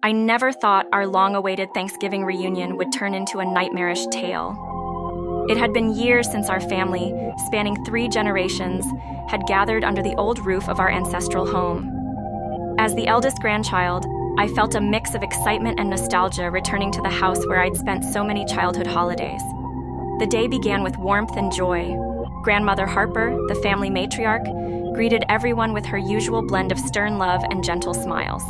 I never thought our long-awaited Thanksgiving reunion would turn into a nightmarish tale. It had been years since our family, spanning 3 generations, had gathered under the old roof of our ancestral home. As the eldest grandchild, I felt a mix of excitement and nostalgia returning to the house where I'd spent so many childhood holidays. The day began with warmth and joy. Grandmother Harper, the family matriarch, greeted everyone with her usual blend of stern love and gentle smiles.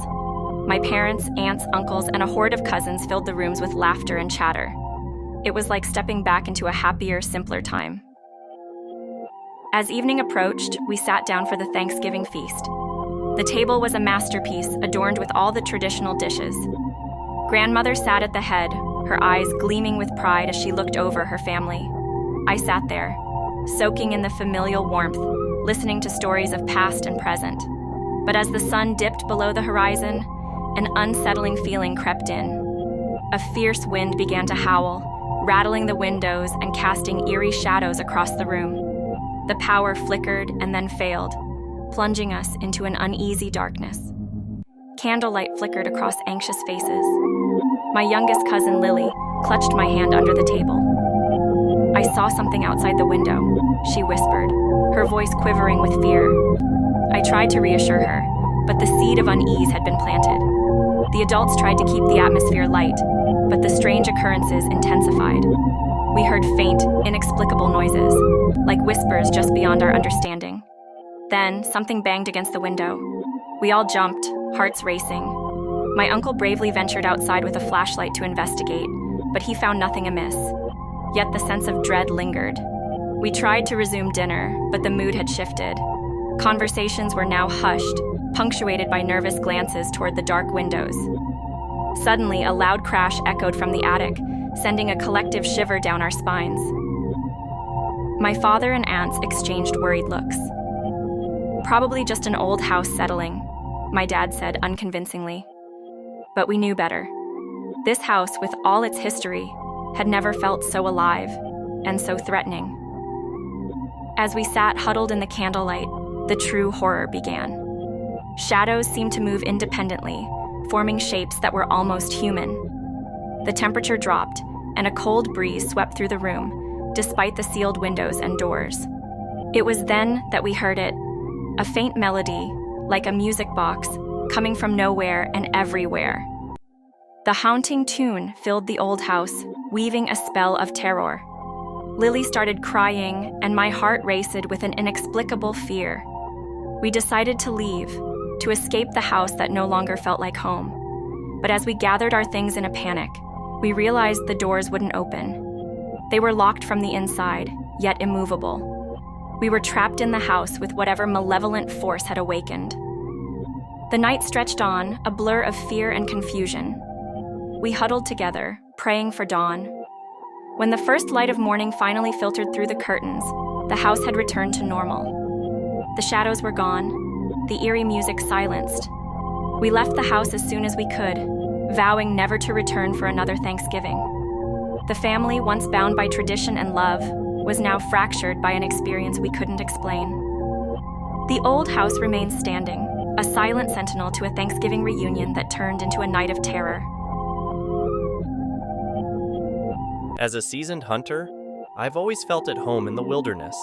My parents, aunts, uncles, and a horde of cousins filled the rooms with laughter and chatter. It was like stepping back into a happier, simpler time. As evening approached, we sat down for the Thanksgiving feast. The table was a masterpiece, adorned with all the traditional dishes. Grandmother sat at the head, her eyes gleaming with pride as she looked over her family. I sat there, soaking in the familial warmth, listening to stories of past and present. But as the sun dipped below the horizon, an unsettling feeling crept in. A fierce wind began to howl, rattling the windows and casting eerie shadows across the room. The power flickered and then failed, plunging us into an uneasy darkness. Candlelight flickered across anxious faces. My youngest cousin, Lily, clutched my hand under the table. "I saw something outside the window," she whispered, her voice quivering with fear. I tried to reassure her, but the seed of unease had been planted. The adults tried to keep the atmosphere light, but the strange occurrences intensified. We heard faint, inexplicable noises, like whispers just beyond our understanding. Then, something banged against the window. We all jumped, hearts racing. My uncle bravely ventured outside with a flashlight to investigate, but he found nothing amiss. Yet the sense of dread lingered. We tried to resume dinner, but the mood had shifted. Conversations were now hushed, punctuated by nervous glances toward the dark windows. Suddenly, a loud crash echoed from the attic, sending a collective shiver down our spines. My father and aunts exchanged worried looks. "Probably just an old house settling," my dad said unconvincingly. But we knew better. This house, with all its history, had never felt so alive and so threatening. As we sat huddled in the candlelight, the true horror began. Shadows seemed to move independently, forming shapes that were almost human. The temperature dropped, and a cold breeze swept through the room, despite the sealed windows and doors. It was then that we heard it, a faint melody, like a music box, coming from nowhere and everywhere. The haunting tune filled the old house, weaving a spell of terror. Lily started crying, and my heart raced with an inexplicable fear. We decided to leave, to escape the house that no longer felt like home. But as we gathered our things in a panic, we realized the doors wouldn't open. They were locked from the inside, yet immovable. We were trapped in the house with whatever malevolent force had awakened. The night stretched on, a blur of fear and confusion. We huddled together, praying for dawn. When the first light of morning finally filtered through the curtains, the house had returned to normal. The shadows were gone, the eerie music silenced. We left the house as soon as we could, vowing never to return for another Thanksgiving. The family, once bound by tradition and love, was now fractured by an experience we couldn't explain. The old house remained standing, a silent sentinel to a Thanksgiving reunion that turned into a night of terror. As a seasoned hunter, I've always felt at home in the wilderness.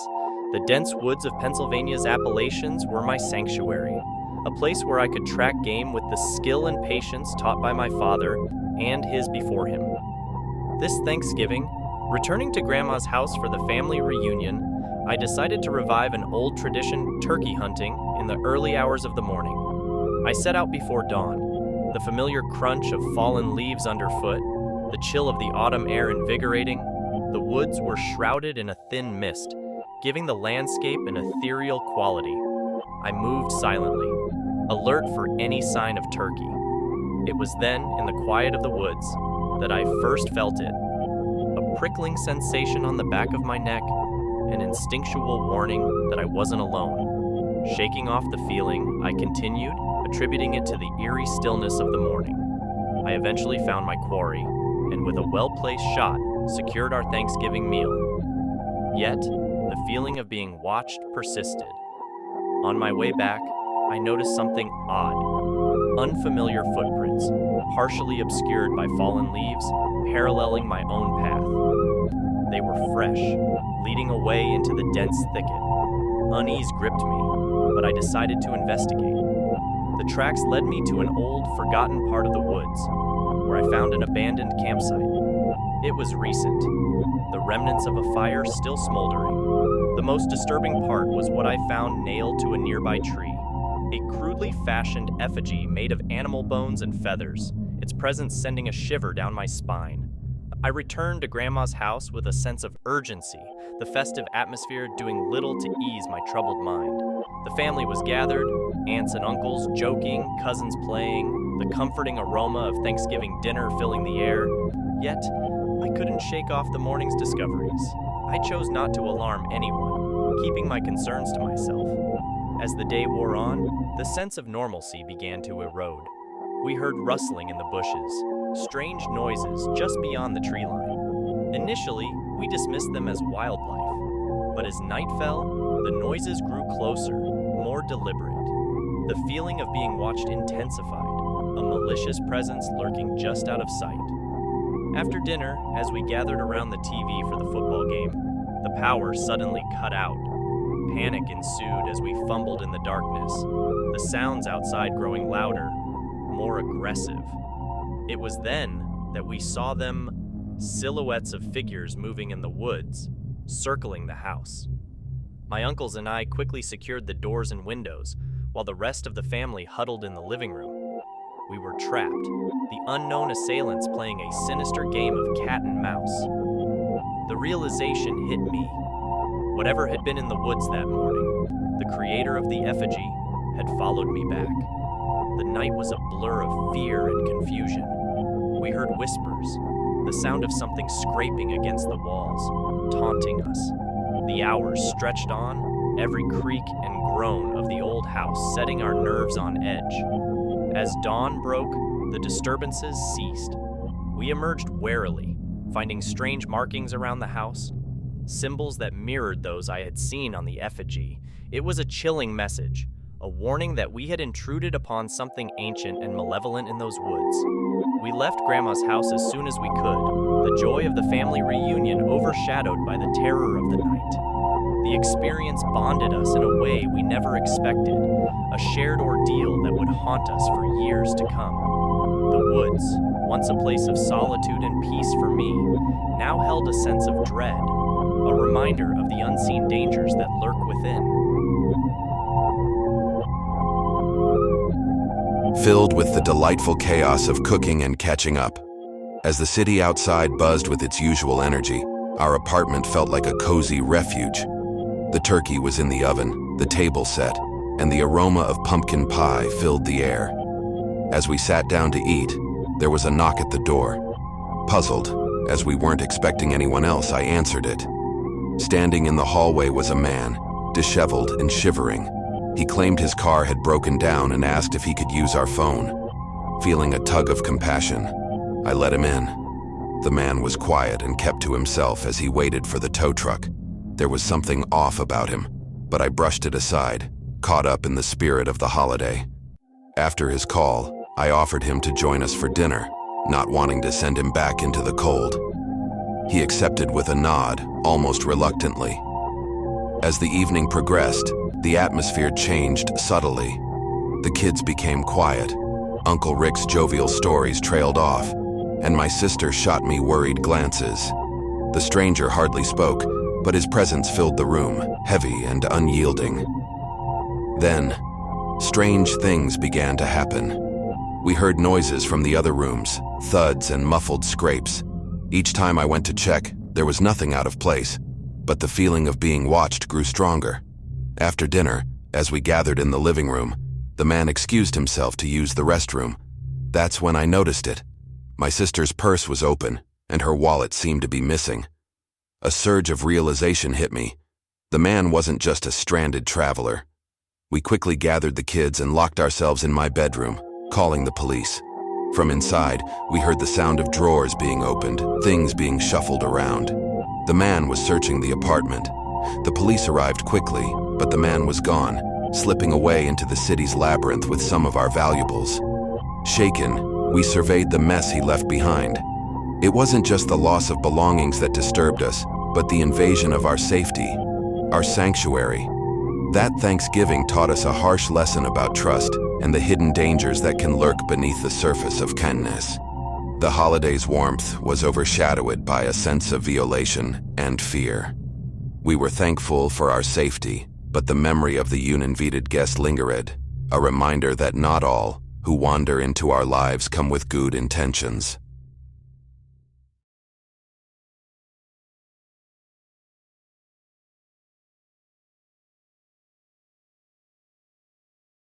The dense woods of Pennsylvania's Appalachians were my sanctuary, a place where I could track game with the skill and patience taught by my father and his before him. This Thanksgiving, returning to Grandma's house for the family reunion, I decided to revive an old tradition, turkey hunting, in the early hours of the morning. I set out before dawn, the familiar crunch of fallen leaves underfoot, the chill of the autumn air invigorating. The woods were shrouded in a thin mist, giving the landscape an ethereal quality. I moved silently, alert for any sign of turkey. It was then, in the quiet of the woods, that I first felt it. A prickling sensation on the back of my neck, an instinctual warning that I wasn't alone. Shaking off the feeling, I continued, attributing it to the eerie stillness of the morning. I eventually found my quarry, and with a well-placed shot, secured our Thanksgiving meal. Yet, the feeling of being watched persisted. On my way back, I noticed something odd. Unfamiliar footprints, partially obscured by fallen leaves, paralleling my own path. They were fresh, leading away into the dense thicket. Unease gripped me, but I decided to investigate. The tracks led me to an old, forgotten part of the woods, where I found an abandoned campsite. It was recent, the remnants of a fire still smoldering. The most disturbing part was what I found nailed to a nearby tree, a crudely fashioned effigy made of animal bones and feathers, its presence sending a shiver down my spine. I returned to Grandma's house with a sense of urgency, the festive atmosphere doing little to ease my troubled mind. The family was gathered, aunts and uncles joking, cousins playing, the comforting aroma of Thanksgiving dinner filling the air. Yet, I couldn't shake off the morning's discoveries. I chose not to alarm anyone, keeping my concerns to myself. As the day wore on, the sense of normalcy began to erode. We heard rustling in the bushes, strange noises just beyond the tree line. Initially, we dismissed them as wildlife, but as night fell, the noises grew closer, more deliberate. The feeling of being watched intensified, a malicious presence lurking just out of sight. After dinner, as we gathered around the TV for the football game, the power suddenly cut out. Panic ensued as we fumbled in the darkness, the sounds outside growing louder, more aggressive. It was then that we saw them, silhouettes of figures moving in the woods, circling the house. My uncles and I quickly secured the doors and windows, while the rest of the family huddled in the living room. We were trapped, the unknown assailants playing a sinister game of cat and mouse. The realization hit me. Whatever had been in the woods that morning, the creator of the effigy had followed me back. The night was a blur of fear and confusion. We heard whispers, the sound of something scraping against the walls, taunting us. The hours stretched on, every creak and groan of the old house setting our nerves on edge. As dawn broke, the disturbances ceased. We emerged warily, finding strange markings around the house, symbols that mirrored those I had seen on the effigy. It was a chilling message, a warning that we had intruded upon something ancient and malevolent in those woods. We left Grandma's house as soon as we could, the joy of the family reunion overshadowed by the terror of the night. The experience bonded us in a way we never expected, a shared ordeal that would haunt us for years to come. The woods, once a place of solitude and peace for me, now held a sense of dread, a reminder of the unseen dangers that lurk within. Filled with the delightful chaos of cooking and catching up. As the city outside buzzed with its usual energy, our apartment felt like a cozy refuge. The turkey was in the oven, the table set, and the aroma of pumpkin pie filled the air. As we sat down to eat, there was a knock at the door. Puzzled, as we weren't expecting anyone else, I answered it. Standing in the hallway was a man, disheveled and shivering. He claimed his car had broken down and asked if he could use our phone. Feeling a tug of compassion, I let him in. The man was quiet and kept to himself as he waited for the tow truck. There was something off about him, but I brushed it aside, caught up in the spirit of the holiday. After his call, I offered him to join us for dinner, not wanting to send him back into the cold. He accepted with a nod, almost reluctantly. As the evening progressed, the atmosphere changed subtly. The kids became quiet. Uncle Rick's jovial stories trailed off, and my sister shot me worried glances. The stranger hardly spoke, but his presence filled the room, heavy and unyielding. Then, strange things began to happen. We heard noises from the other rooms, thuds and muffled scrapes. Each time I went to check, there was nothing out of place, but the feeling of being watched grew stronger. After dinner, as we gathered in the living room, the man excused himself to use the restroom. That's when I noticed it. My sister's purse was open, and her wallet seemed to be missing. A surge of realization hit me. The man wasn't just a stranded traveler. We quickly gathered the kids and locked ourselves in my bedroom, calling the police. From inside, we heard the sound of drawers being opened, things being shuffled around. The man was searching the apartment. The police arrived quickly, but the man was gone, slipping away into the city's labyrinth with some of our valuables. Shaken, We surveyed the mess he left behind. It wasn't just the loss of belongings that disturbed us, but the invasion of our safety, our sanctuary. That Thanksgiving taught us a harsh lesson about trust and the hidden dangers that can lurk beneath the surface of kindness. The holiday's warmth was overshadowed by a sense of violation and fear. We were thankful for our safety, but the memory of the Uninvited Guest lingered, a reminder that not all who wander into our lives come with good intentions.